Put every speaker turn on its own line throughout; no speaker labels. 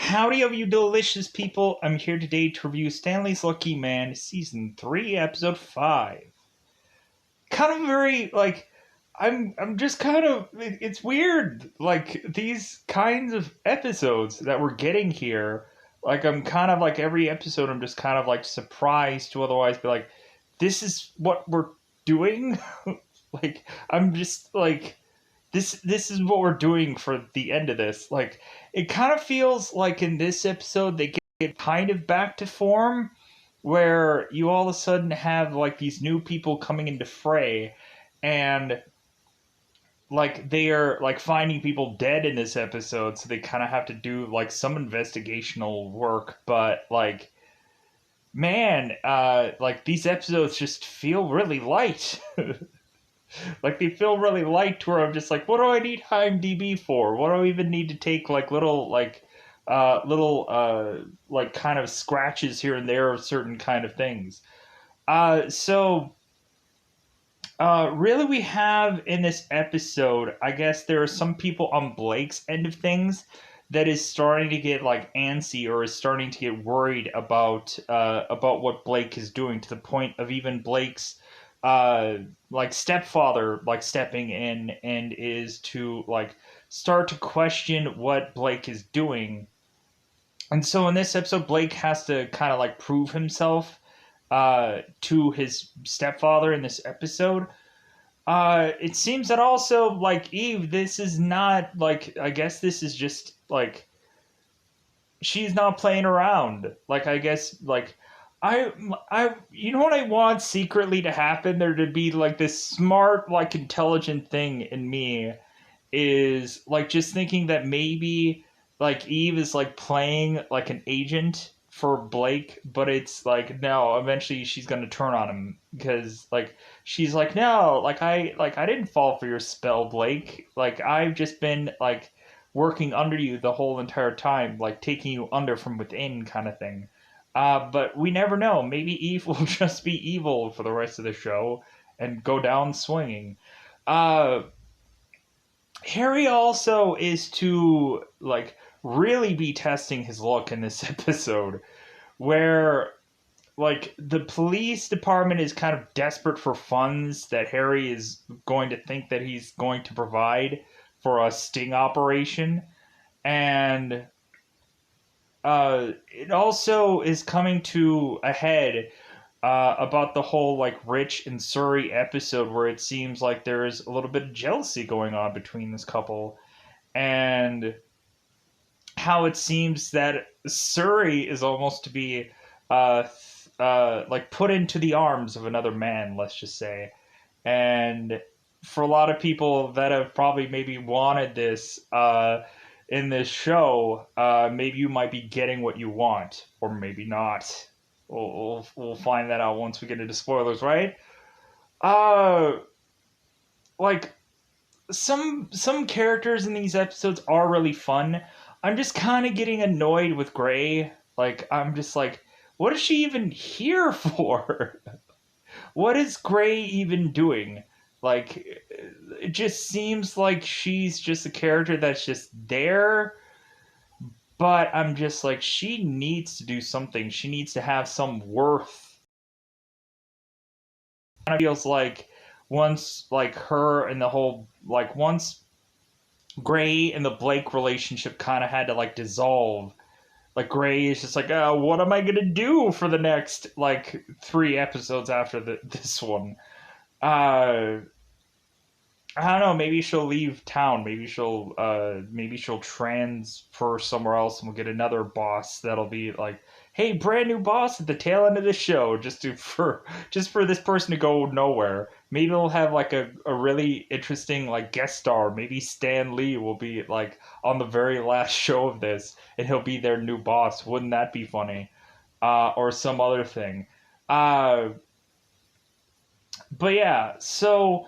Howdy of you delicious people. I'm here today to review Stanley's Lucky Man Season 3, Episode 5. Kind of very, I'm just kind of, it's weird, these kinds of episodes that we're getting here. I'm kind of every episode, I'm just kind of surprised to otherwise be this is what we're doing? I'm just this is what we're doing for the end of this. It kind of feels like in this episode they get kind of back to form, where you all of a sudden have these new people coming into fray, and they are finding people dead in this episode, so they kind of have to do some investigational work. But man, these episodes just feel really light. They feel really light to where I'm just what do I need IMDb for? What do I even need to take kind of scratches here and there of certain kind of things. Really we have in this episode, I guess there are some people on Blake's end of things that is starting to get antsy, or is starting to get worried about what Blake is doing, to the point of even Blake's stepfather stepping in and is to start to question what Blake is doing. And so in this episode, Blake has to kind of prove himself to his stepfather in this episode. It seems that also Eve, this is not I guess this is just she's not playing around. I guess you know what I want secretly to happen? There to be this smart, intelligent thing in me is just thinking that maybe Eve is playing an agent for Blake, but it's no, eventually she's gonna turn on him, because she's no, I didn't fall for your spell, Blake. I've just been working under you the whole entire time, taking you under from within, kind of thing. But we never know. Maybe Eve will just be evil for the rest of the show and go down swinging. Harry also is to really be testing his luck in this episode, where the police department is kind of desperate for funds that Harry is going to think that he's going to provide for a sting operation. And it also is coming to a head about the whole Rich and Surrey episode, where it seems there is a little bit of jealousy going on between this couple, and how it seems that Surrey is almost to be put into the arms of another man, let's just say. And for a lot of people that have probably maybe wanted this in this show, maybe you might be getting what you want, or maybe not. We'll find that out once we get into spoilers, right? Uh, like some characters in these episodes are really fun. I'm just kind of getting annoyed with Gray. I'm just what is she even here for? What is Gray even doing? It just seems like she's just a character that's just there. But I'm just she needs to do something. She needs to have some worth. It kind of feels once her and the whole once Gray and the Blake relationship kind of had to dissolve. Gray is just oh, what am I gonna do for the next 3 episodes after this one? I don't know. Maybe she'll leave town. Maybe she'll transfer somewhere else, and we'll get another boss that'll be hey, brand new boss at the tail end of the show, for this person to go nowhere. Maybe we'll have a really interesting guest star. Maybe Stan Lee will be on the very last show of this, and he'll be their new boss. Wouldn't that be funny? Or some other thing. But yeah, so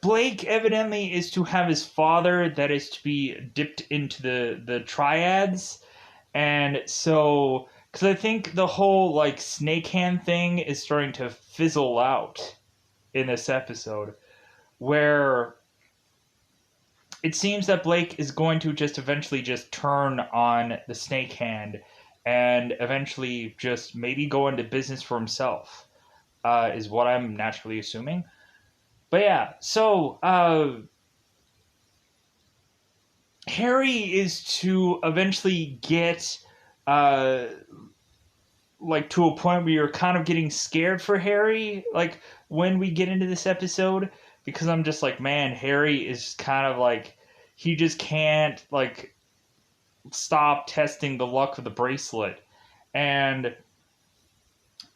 Blake evidently is to have his father that is to be dipped into the triads. And so, because I think the whole snake hand thing is starting to fizzle out in this episode, where it seems that Blake is going to just eventually just turn on the snake hand and eventually just maybe go into business for himself, is what I'm naturally assuming. But yeah, so Harry is to eventually get uh, like to a point where you're kind of getting scared for Harry, like when we get into this episode, because I'm just like, man, Harry is kind of like he just can't like stop testing the luck of the bracelet. And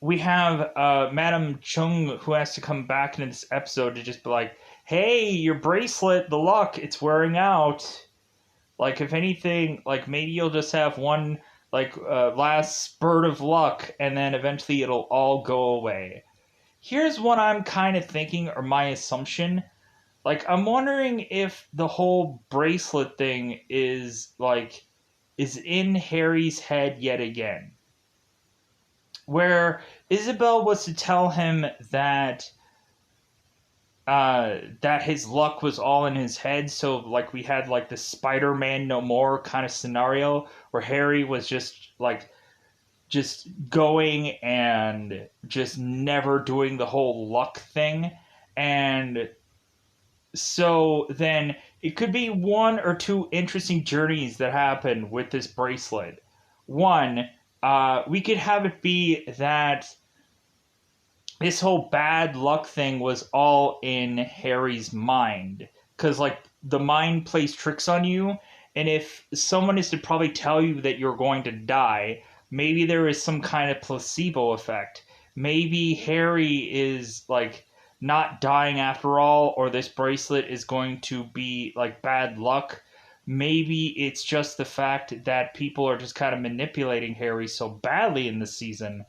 we have Madame Chung who has to come back into this episode to just be like, hey, your bracelet, the luck, it's wearing out. Like, if anything, like maybe you'll just have one like last spurt of luck, and then eventually it'll all go away. Here's what I'm kind of thinking, or my assumption. Like, I'm wondering if the whole bracelet thing is in Harry's head yet again, where Isabel was to tell him that his luck was all in his head. So like we had like the Spider-Man no more kind of scenario where Harry was just going and just never doing the whole luck thing. And so then it could be one or two interesting journeys that happen with this bracelet. One, we could have it be that this whole bad luck thing was all in Harry's mind. Because, like, the mind plays tricks on you, and if someone is to probably tell you that you're going to die, maybe there is some kind of placebo effect. Maybe Harry is, like, not dying after all, or this bracelet is going to be, like, bad luck. Maybe it's just the fact that people are just kind of manipulating Harry so badly in this season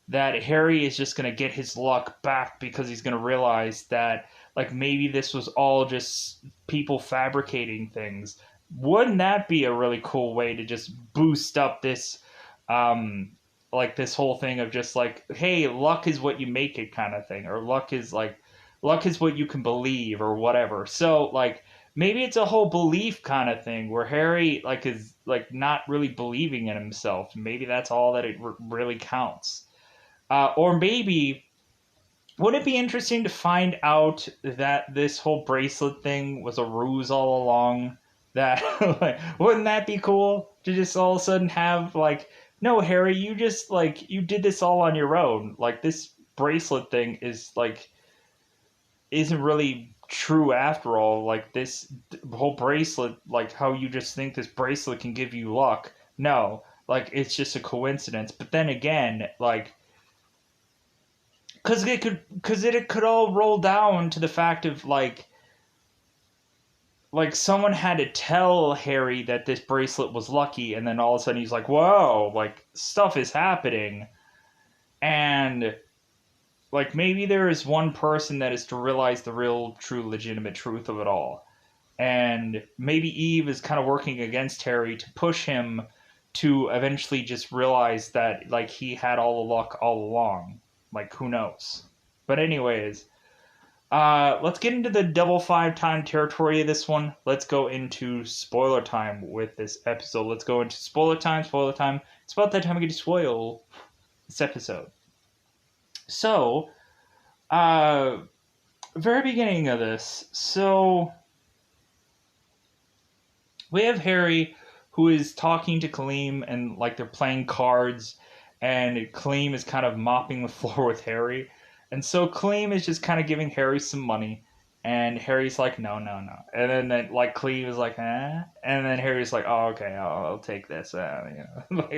that Harry is just going to get his luck back because he's going to realize that like maybe this was all just people fabricating things. Wouldn't that be a really cool way to just boost up this like this whole thing of just like, hey, luck is what you make it kind of thing, or luck is what you can believe or whatever. So like maybe it's a whole belief kind of thing where Harry like is like not really believing in himself. Maybe that's all that it really counts. Or maybe, would it be interesting to find out that this whole bracelet thing was a ruse all along? That, like, wouldn't that be cool to just all of a sudden have, like, no, Harry, you just, like, you did this all on your own. Like, this bracelet thing is, like, isn't really true after all. Like, this whole bracelet, like, how you just think this bracelet can give you luck. No, like, it's just a coincidence. But then again, like, because it could all roll down to the fact of like someone had to tell Harry that this bracelet was lucky, and then all of a sudden he's like, whoa, like stuff is happening. And like maybe there is one person that is to realize the real true legitimate truth of it all, and maybe Eve is kind of working against Harry to push him to eventually just realize that like he had all the luck all along. Like, who knows? But anyways, let's get into the double 5 time territory of this one. Let's go into spoiler time with this episode. Let's go into spoiler time, spoiler time. It's about that time we get to spoil this episode. So, very beginning of this. So, we have Harry who is talking to Kaleem and like they're playing cards, and Kaleem is kind of mopping the floor with Harry. And so Kaleem is just kind of giving Harry some money, and Harry's like, no, no, no. And then like Kaleem is like, eh. And then Harry's like, oh, okay, I'll take this. You know,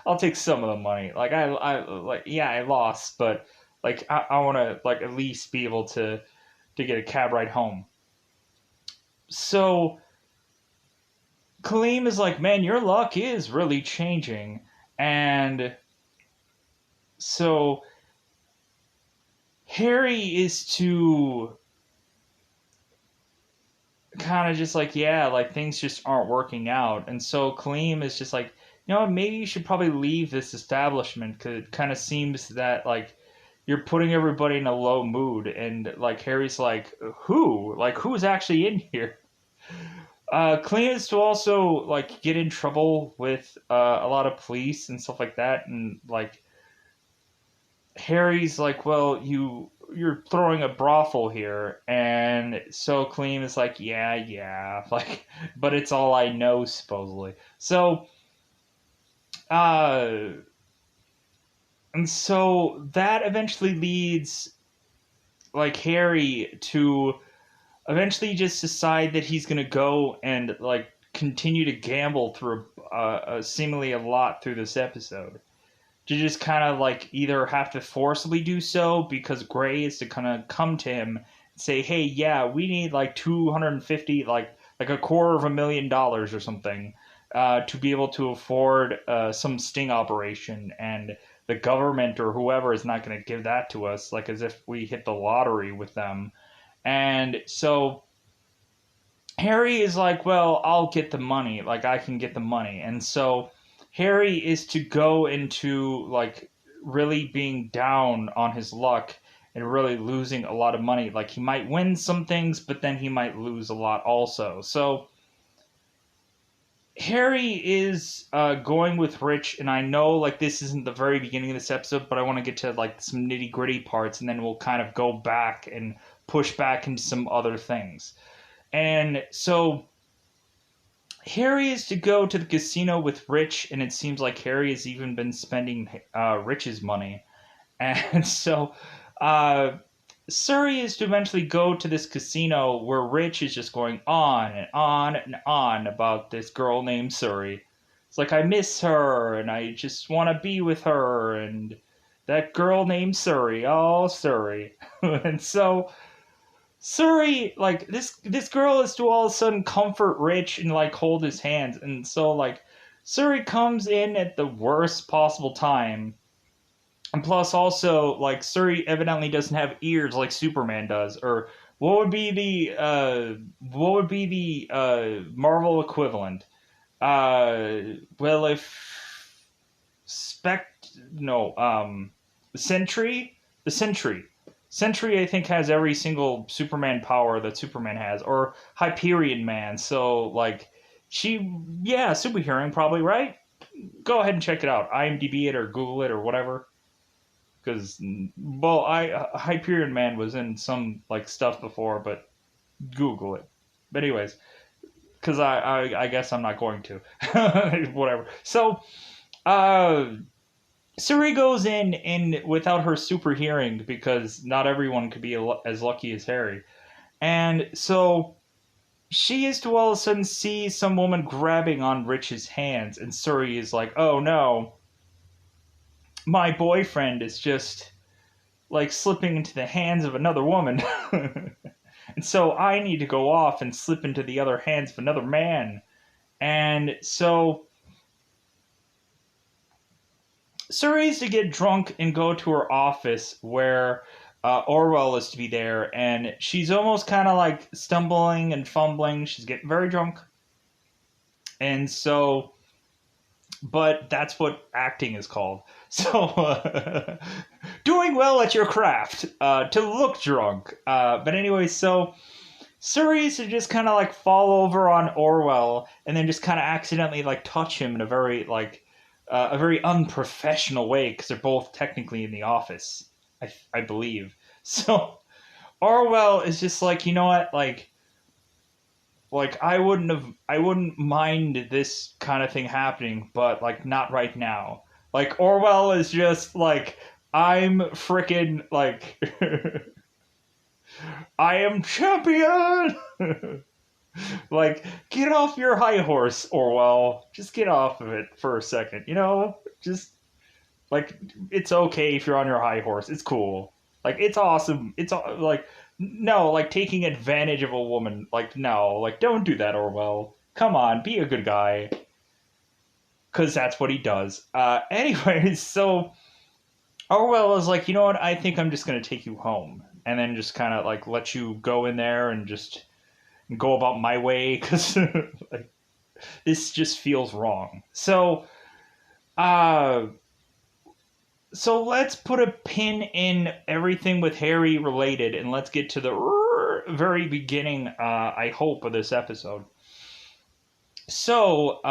I'll take some of the money. Like like yeah, I lost, but like I want to like at least be able to get a cab ride home. So Kaleem is like, man, your luck is really changing. And so Harry is to kind of just like, yeah, like things just aren't working out. And so Kaleem is just like, you know, maybe you should probably leave this establishment because it kind of seems that like you're putting everybody in a low mood. And like Harry's like, who? Like who's actually in here? Cletus to also like get in trouble with a lot of police and stuff like that, and like Harry's like, well, you're throwing a brothel here, and so Clem is like, yeah, like, but it's all I know supposedly. So, uh, and so that eventually leads like Harry to eventually just decide that he's gonna go and like continue to gamble through seemingly a lot through this episode to just kind of like either have to forcibly do so because Gray is to kind of come to him and say, "Hey, yeah, we need like 250, like $250,000 or something, to be able to afford some sting operation, and the government or whoever is not going to give that to us, like as if we hit the lottery with them." And so Harry is like, well, I'll get the money. Like, I can get the money. And so Harry is to go into, like, really being down on his luck and really losing a lot of money. Like, he might win some things, but then he might lose a lot also. So Harry is going with Rich, and I know, like, this isn't the very beginning of this episode, but I want to get to, like, some nitty gritty parts, and then we'll kind of go back and push back into some other things. And so Harry is to go to the casino with Rich, and it seems like Harry has even been spending Rich's money. And so uh, Surrey is to eventually go to this casino where Rich is just going on and on and on about this girl named Surrey. It's like, I miss her, and I just want to be with her, and that girl named Surrey, oh, Surrey. And so Surrey, like this girl is to all of a sudden comfort Rich and like hold his hands, and so like Surrey comes in at the worst possible time, and plus also like Surrey evidently doesn't have ears like Superman does, or what would be the Marvel equivalent? Well, if Spect no Sentry, the Sentry. Sentry, I think, has every single Superman power that Superman has, or Hyperion Man. So, like, yeah, superhearing probably, right? Go ahead and check it out. IMDb it or Google it or whatever. Because, well, Hyperion Man was in some, like, stuff before, but Google it. But, anyways, because I guess I'm not going to. Whatever. So, uh, Suri goes in without her super hearing because not everyone could be as lucky as Harry. And so she is to all of a sudden see some woman grabbing on Rich's hands, and Suri is like, oh no, my boyfriend is just like slipping into the hands of another woman. And so I need to go off and slip into the other hands of another man. And so Suri's to get drunk and go to her office where Orwell is to be there, and she's almost kind of like stumbling and fumbling. She's getting very drunk, and so, but that's what acting is called. So, doing well at your craft to look drunk. But anyway, so Suri's to just kind of like fall over on Orwell, and then just kind of accidentally like touch him in a very unprofessional way because they're both technically in the office, I believe. So Orwell is just like, you know what, like I wouldn't mind this kind of thing happening, but like not right now. Like Orwell is just like, I'm freaking like I am champion. Like, get off your high horse, Orwell. Just get off of it for a second. You know, just like it's okay if you're on your high horse. It's cool. Like it's awesome. Like no, like taking advantage of a woman. Like no, like don't do that, Orwell. Come on, be a good guy. Cause that's what he does. Anyways, so Orwell is like, you know what? I think I'm just gonna take you home, and then just kind of like let you go in there and just go about my way because like, this just feels wrong. So, uh, So let's put a pin in everything with Harry related, and let's get to the very beginning, I hope, of this episode. So,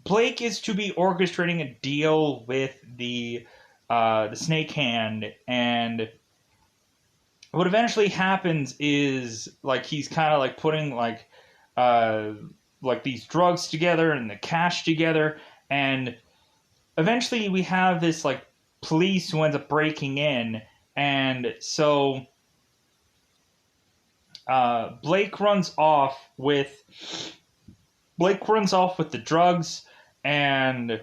Blake is to be orchestrating a deal with the Snake Hand, and what eventually happens is like he's kind of like putting uh like these drugs together and the cash together, and eventually we have this like police who ends up breaking in, and so Blake runs off with the drugs, and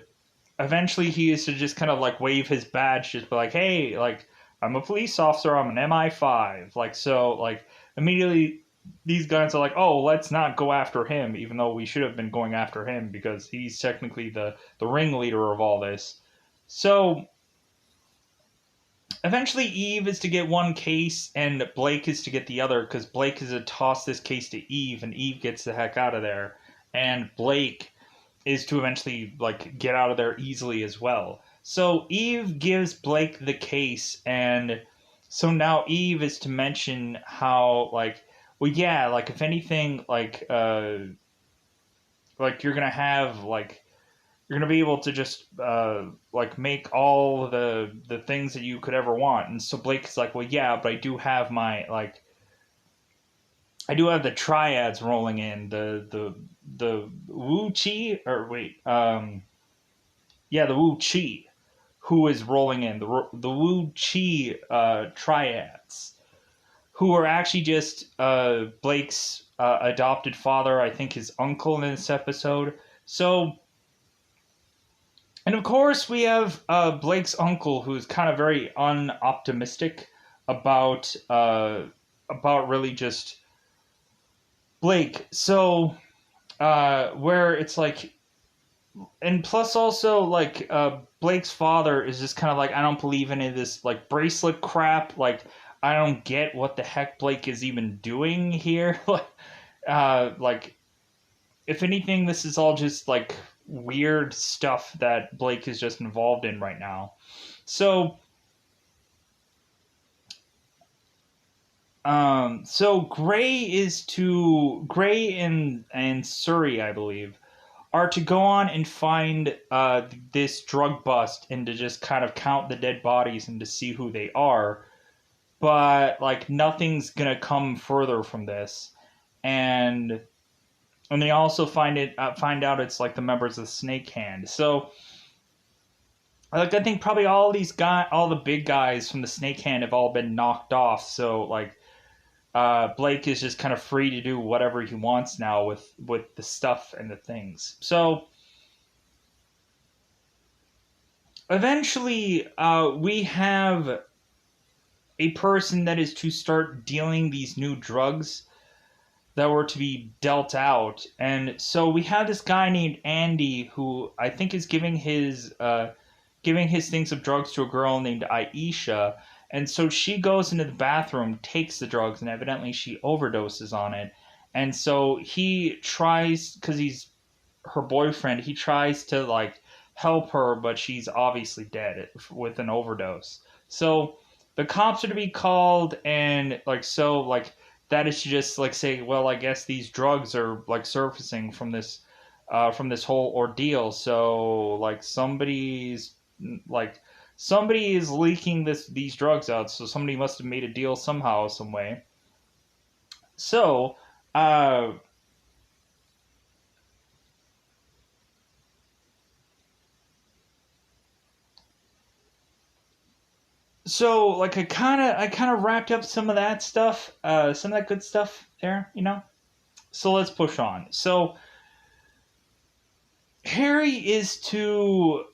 eventually he is to just kind of like wave his badge, just be like, hey, like, I'm a police officer, I'm an MI5. Like, so, like, immediately these guys are like, oh, let's not go after him, even though we should have been going after him because he's technically the ringleader of all this. So eventually Eve is to get one case and Blake is to get the other, because Blake is to toss this case to Eve and Eve gets the heck out of there. And Blake is to eventually like get out of there easily as well. So Eve gives Blake the case, and so now Eve is to mention how like, well, yeah, like if anything, like you're gonna have like you're gonna be able to just like make all the things that you could ever want. And so Blake's like, well, yeah, but I do have my like I do have the triads rolling in, the Wu Chi, or wait, yeah, the Wu Chi, who is rolling in the Wu Chi triads, who are actually just Blake's adopted father, I think his uncle in this episode. So, and of course we have Blake's uncle, who's kind of very unoptimistic about really just Blake. So, where it's like, and plus also like Blake's father is just kind of like, I don't believe any of this like bracelet crap. Like, I don't get what the heck Blake is even doing here. Like if anything, this is all just like weird stuff that Blake is just involved in right now. So so Gray and Surrey, I believe, are to go on and find this drug bust and to just kind of count the dead bodies and to see who they are. But like nothing's gonna come further from this, and they also find out it's like the members of the Snake Hand. So like I think probably all the big guys from the Snake Hand have all been knocked off. So like Blake is just kind of free to do whatever he wants now with the stuff and the things. So eventually, we have a person that is to start dealing these new drugs that were to be dealt out, and so we have this guy named Andy who I think is giving his things of drugs to a girl named Aisha, and so she goes into the bathroom, takes the drugs, and evidently she overdoses on it, and so he tries, because he's her boyfriend, he tries to like help her, but she's obviously dead with an overdose. So the cops are to be called, and like so like that is to just like say, well, I guess these drugs are like surfacing from this whole ordeal. So like like somebody is leaking these drugs out. So somebody must have made a deal somehow, some way. So uh, so like I kind of wrapped up some of that stuff, some of that good stuff there. So let's push on. So Harry is to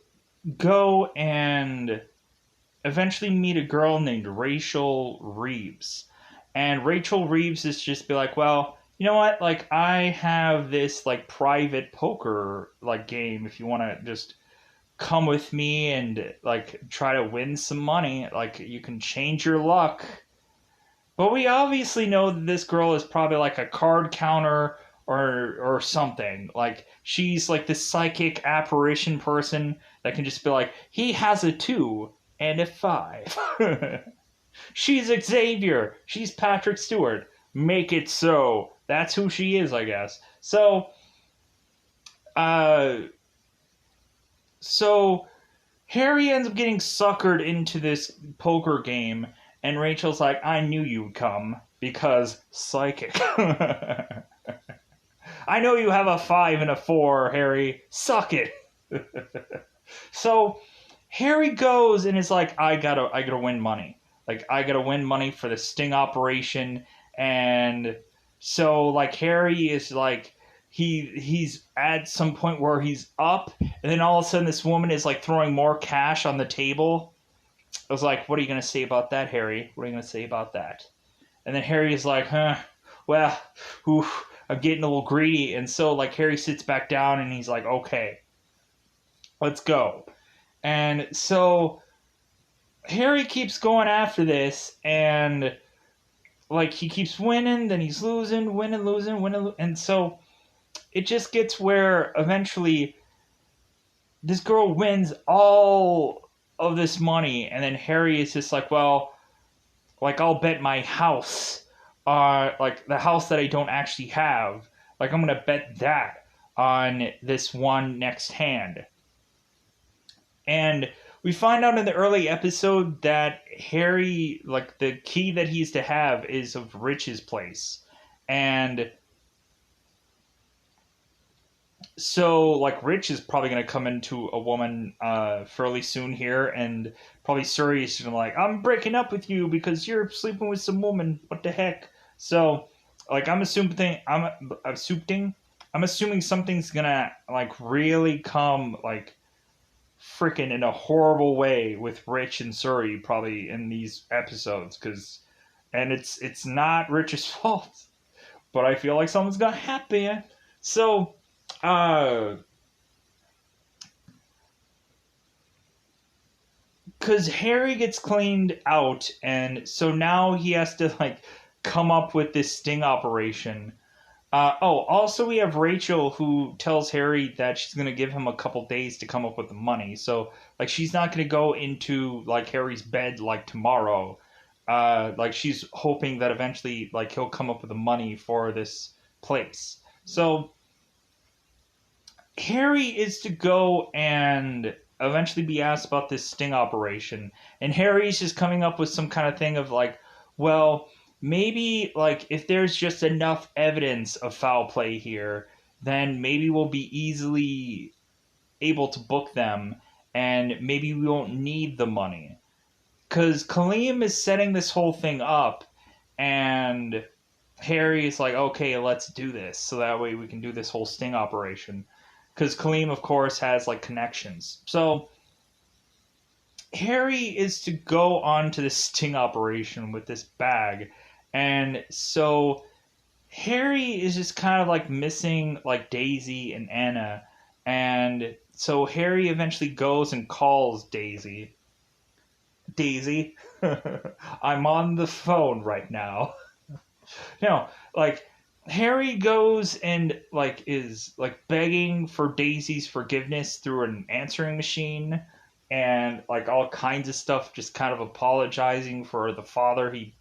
go and eventually meet a girl named Rachel Reeves. And Rachel Reeves is just be like, well, you know what? Like, I have this, like, private poker, like, game if you want to just come with me and, like, try to win some money. Like, you can change your luck. But we obviously know that this girl is probably, like, a card counter or something. Like, she's like this psychic apparition person that can just be like, he has a 2 and a 5. She's Xavier. She's Patrick Stewart. Make it so. That's who she is, I guess. Uh, so Harry ends up getting suckered into this poker game, and Rachel's like, I knew you'd come because psychic. I know you have a 5 and a 4, Harry. Suck it. So Harry goes and is like, I gotta win money. Like, I gotta win money for the sting operation. And so like Harry is like, he's at some point where he's up, and then all of a sudden this woman is like throwing more cash on the table. I was like, what are you gonna say about that, Harry? What are you gonna say about that? And then Harry is like, well, oof, I'm getting a little greedy. And so like Harry sits back down and he's like, okay, let's go. And so Harry keeps going after this, and like he keeps winning, then he's losing, winning, losing, winning, and so it just gets where eventually this girl wins all of this money, and then Harry is just like, well, like I'll bet my house, like the house that I don't actually have, like I'm gonna bet that on this one next hand. And we find out in the early episode that Harry, like the key that he's to have is of Rich's place. And so like Rich is probably going to come into a woman fairly soon here, and probably Surrey is going to like, I'm breaking up with you because you're sleeping with some woman. What the heck? So like I'm assuming something's going to like really come like freaking in a horrible way with Rich and Surrey probably in these episodes, and it's not Rich's fault, but I feel like something's gonna happen. So because Harry gets cleaned out, and so now he has to like come up with this sting operation. Also we have Rachel who tells Harry that she's gonna give him a couple days to come up with the money. So like she's not gonna go into like Harry's bed like tomorrow. Like she's hoping that eventually like he'll come up with the money for this place. So Harry is to go and eventually be asked about this sting operation, and Harry's just coming up with some kind of thing of like, well, maybe like if there's just enough evidence of foul play here, then maybe we'll be easily able to book them, and maybe we won't need the money. Because Kaleem is setting this whole thing up, and Harry is like, okay, let's do this, so that way we can do this whole sting operation. Because Kaleem, of course, has like connections. So Harry is to go on to the sting operation with this bag. And so Harry is just kind of like missing like Daisy and Anna. And so Harry eventually goes and calls Daisy. Daisy, I'm on the phone right now. Like Harry goes and like is like begging for Daisy's forgiveness through an answering machine, and like all kinds of stuff, just kind of apologizing for the father he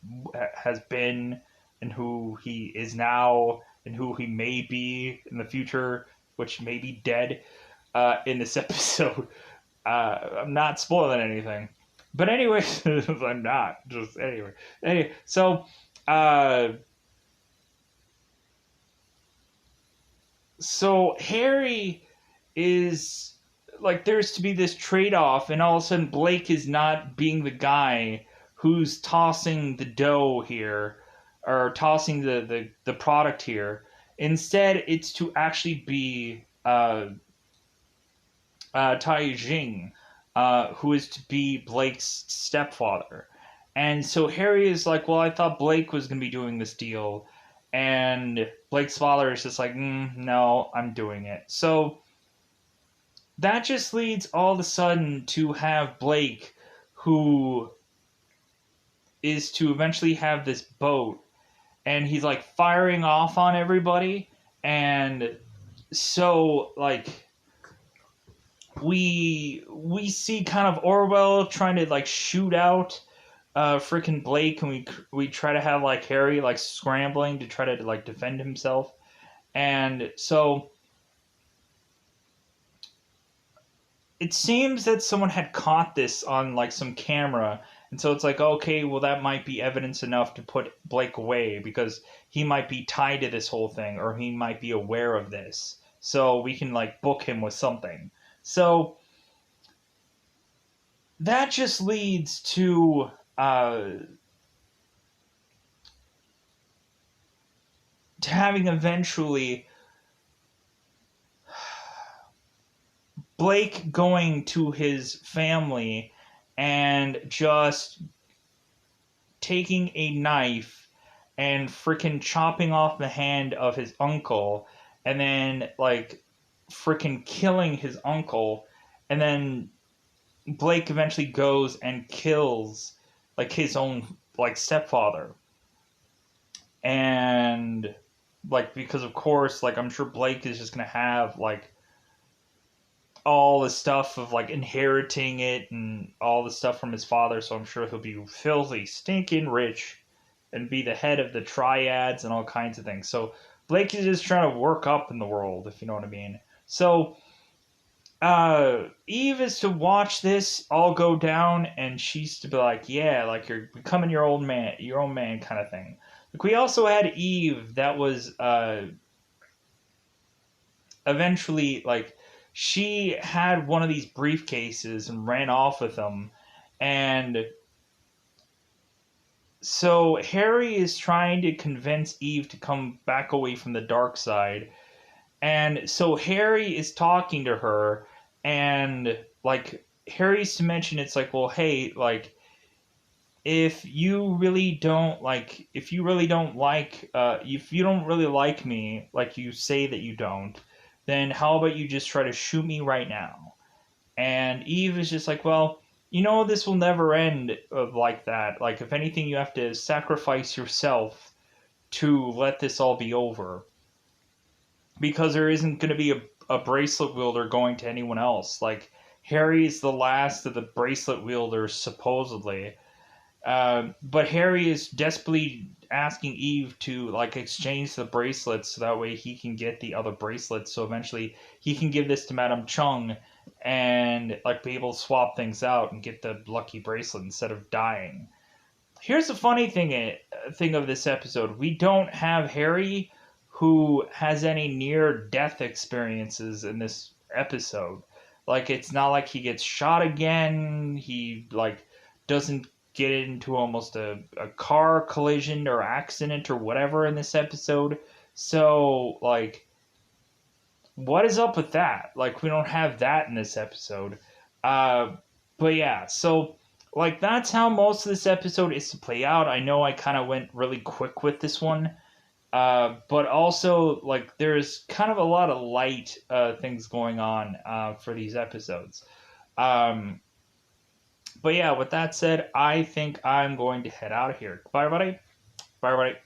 has been and who he is now and who he may be in the future, which may be dead in this episode. I'm not spoiling anything, but anyway, I'm not just anyway. So Harry is like, there's to be this trade-off, and all of a sudden Blake is not being the guy who's tossing the dough here, or tossing the product here. Instead, it's to actually be Tai Jing, who is to be Blake's stepfather. And so Harry is like, well, I thought Blake was going to be doing this deal. And Blake's father is just like, no, I'm doing it. So that just leads all of a sudden to have Blake, who is to eventually have this boat, and he's like firing off on everybody, And so, like, we see kind of Orwell trying to like shoot out freaking Blake, and we try to have like Harry like scrambling to try to like defend himself. And so it seems that someone had caught this on like some camera, and so it's like, okay, well, that might be evidence enough to put Blake away, because he might be tied to this whole thing, or he might be aware of this, so we can like book him with something. So that just leads to having eventually Blake going to his family and just taking a knife and freaking chopping off the hand of his uncle, and then like freaking killing his uncle, and then Blake eventually goes and kills like his own like stepfather. And like, because of course, like, I'm sure Blake is just gonna have like all the stuff of like inheriting it and all the stuff from his father, so I'm sure he'll be filthy, stinking rich and be the head of the triads and all kinds of things. So Blake is just trying to work up in the world, if you know what I mean. So Eve is to watch this all go down, and she's to be like, yeah, like, you're becoming your own man kind of thing. Like, we also had Eve that was eventually, like, she had one of these briefcases and ran off with them. And so Harry is trying to convince Eve to come back away from the dark side. And so Harry is talking to her, and like, Harry's to mention, it's like, well, hey, like, if you really don't like if you don't really like me, like you say that you don't, then how about you just try to shoot me right now? And Eve is just like, well, this will never end like that. Like, if anything, you have to sacrifice yourself to let this all be over, because there isn't going to be a bracelet wielder going to anyone else. Like, Harry is the last of the bracelet wielders, supposedly. But Harry is desperately asking Eve to like exchange the bracelets, so that way he can get the other bracelets. So eventually he can give this to Madame Chung and like be able to swap things out and get the lucky bracelet instead of dying. Here's the funny thing of this episode: we don't have Harry, who has any near death experiences in this episode. Like, it's not like he gets shot again. He like doesn't get into almost a car collision or accident or whatever in this episode. So like, what is up with that? Like, we don't have that in this episode. Uh, but yeah, so like, that's how most of this episode is to play out. I know I kind of went really quick with this one, but also like, there's kind of a lot of light things going on for these episodes. Um, but yeah, with that said, I think I'm going to head out of here. Bye, everybody. Bye, everybody.